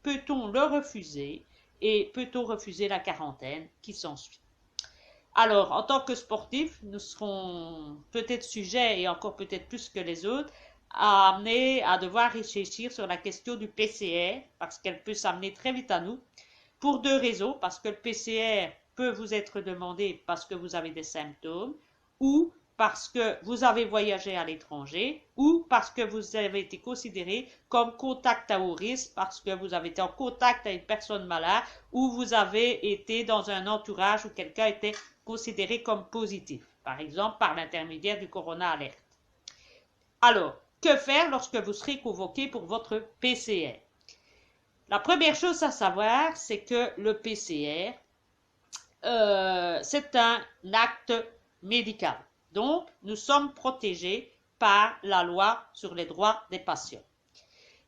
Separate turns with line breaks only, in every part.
peut-on le refuser et peut-on refuser la quarantaine qui s'ensuit? Alors, en tant que sportif, nous serons peut-être sujets, et encore peut-être plus que les autres, à amener à devoir réfléchir sur la question du PCR, parce qu'elle peut s'amener très vite à nous, pour deux raisons, parce que le PCR peut vous être demandé parce que vous avez des symptômes, ou parce que vous avez voyagé à l'étranger, ou parce que vous avez été considéré comme contact à haut risque, parce que vous avez été en contact avec une personne malade, ou vous avez été dans un entourage où quelqu'un était considéré comme positif, par exemple par l'intermédiaire du Corona Alert. Alors, que faire lorsque vous serez convoqué pour votre PCR? La première chose à savoir, c'est que le PCR, c'est un acte médical. Donc, nous sommes protégés par la loi sur les droits des patients.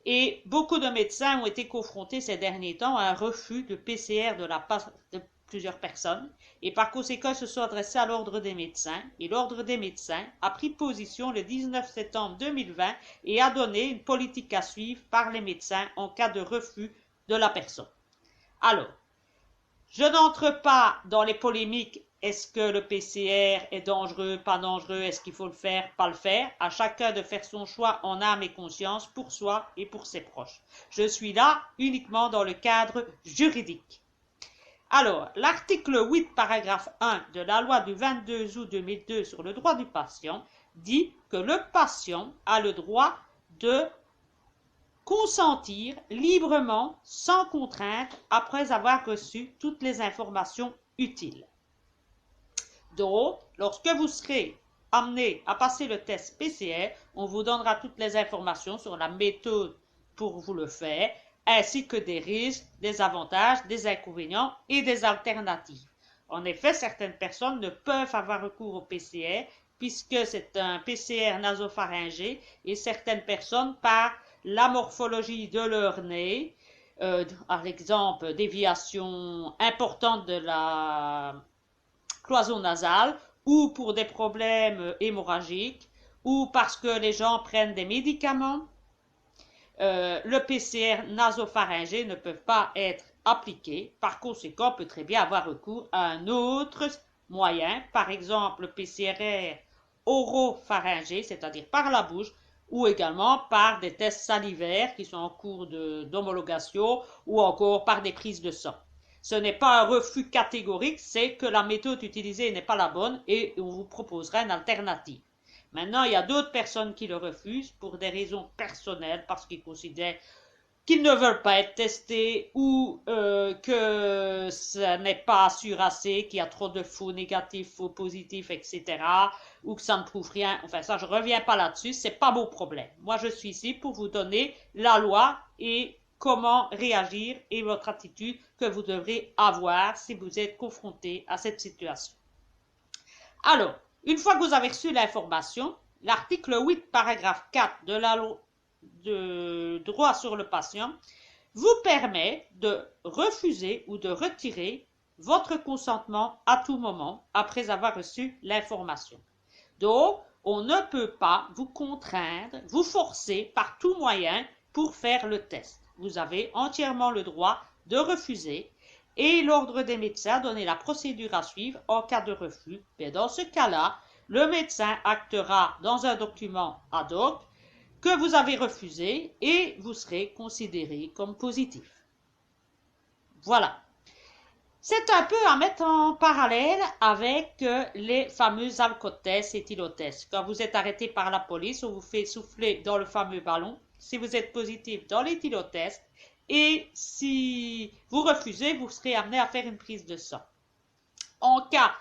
Et beaucoup de médecins ont été confrontés ces derniers temps à un refus de PCR de la part de plusieurs personnes et par conséquent se sont adressés à l'ordre des médecins et l'ordre des médecins a pris position le 19 septembre 2020 et a donné une politique à suivre par les médecins en cas de refus de la personne. Alors, je n'entre pas dans les polémiques. Est-ce que le PCR est dangereux, pas dangereux, est-ce qu'il faut le faire, pas le faire? À chacun de faire son choix en âme et conscience pour soi et pour ses proches. Je suis là uniquement dans le cadre juridique. Alors, l'article 8, paragraphe 1 de la loi du 22 août 2002 sur le droit du patient dit que le patient a le droit de consentir librement, sans contrainte, après avoir reçu toutes les informations utiles. Donc, lorsque vous serez amené à passer le test PCR, on vous donnera toutes les informations sur la méthode pour vous le faire, ainsi que des risques, des avantages, des inconvénients et des alternatives. En effet, certaines personnes ne peuvent avoir recours au PCR puisque c'est un PCR nasopharyngé et certaines personnes, par la morphologie de leur nez, par exemple déviation importante de la cloison nasale, ou pour des problèmes hémorragiques, ou parce que les gens prennent des médicaments, le PCR nasopharyngé ne peut pas être appliqué. Par conséquent, on peut très bien avoir recours à un autre moyen, par exemple le PCR oropharyngé, c'est-à-dire par la bouche, ou également par des tests salivaires qui sont en cours d'homologation, ou encore par des prises de sang. Ce n'est pas un refus catégorique, c'est que la méthode utilisée n'est pas la bonne et on vous proposera une alternative. Maintenant, il y a d'autres personnes qui le refusent pour des raisons personnelles, parce qu'ils considèrent qu'ils ne veulent pas être testés ou que ça n'est pas sûr assez, qu'il y a trop de faux négatifs, faux positifs, etc. ou que ça ne prouve rien. Enfin, ça, je ne reviens pas là-dessus, c'est pas mon problème. Moi, je suis ici pour vous donner la loi et comment réagir et votre attitude que vous devrez avoir si vous êtes confronté à cette situation. Alors, une fois que vous avez reçu l'information, l'article 8, paragraphe 4 de la loi de droit sur le patient vous permet de refuser ou de retirer votre consentement à tout moment après avoir reçu l'information. Donc, on ne peut pas vous contraindre, vous forcer par tout moyen pour faire le test. Vous avez entièrement le droit de refuser et l'ordre des médecins a donné la procédure à suivre en cas de refus. Mais dans ce cas-là, le médecin actera dans un document ad hoc que vous avez refusé et vous serez considéré comme positif. Voilà. C'est un peu à mettre en parallèle avec les fameux alcotests et éthylotests. Quand vous êtes arrêté par la police, on vous fait souffler dans le fameux ballon. Si vous êtes positif dans l'éthylotest et si vous refusez, vous serez amené à faire une prise de sang. En cas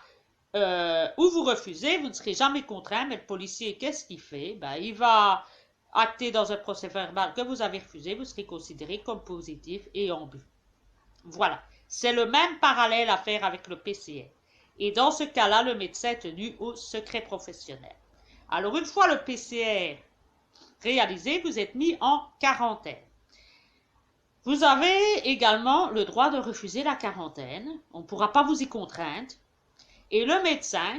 où vous refusez, vous ne serez jamais contraint, mais le policier, qu'est-ce qu'il fait? Il va acter dans un procès verbal que vous avez refusé, vous serez considéré comme positif et en but. Voilà. C'est le même parallèle à faire avec le PCR. Et dans ce cas-là, le médecin est tenu au secret professionnel. Alors, une fois le PCR réalisé, vous êtes mis en quarantaine. Vous avez également le droit de refuser la quarantaine. On ne pourra pas vous y contraindre. Et le médecin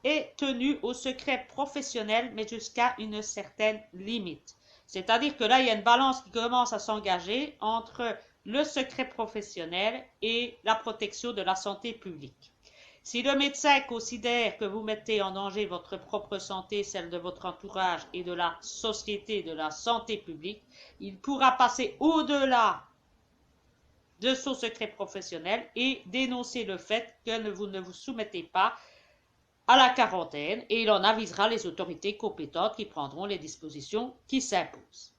est tenu au secret professionnel, mais jusqu'à une certaine limite. C'est-à-dire que là, il y a une balance qui commence à s'engager entre le secret professionnel et la protection de la santé publique. Si le médecin considère que vous mettez en danger votre propre santé, celle de votre entourage et de la société de la santé publique, il pourra passer au-delà de son secret professionnel et dénoncer le fait que vous ne vous soumettez pas à la quarantaine et il en avisera les autorités compétentes qui prendront les dispositions qui s'imposent.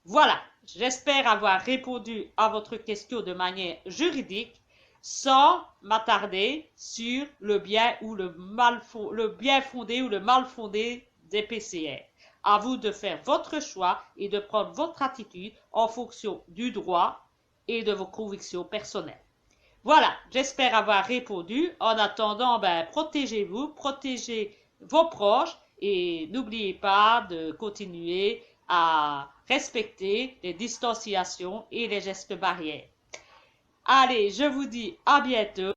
Voilà, j'espère avoir répondu à votre question de manière juridique sans m'attarder sur le bien ou le bien fondé ou le mal fondé des PCR. À vous de faire votre choix et de prendre votre attitude en fonction du droit et de vos convictions personnelles. Voilà, j'espère avoir répondu. En attendant, protégez-vous, protégez vos proches et n'oubliez pas de continuer à respecter les distanciations et les gestes barrières. Allez, je vous dis à bientôt.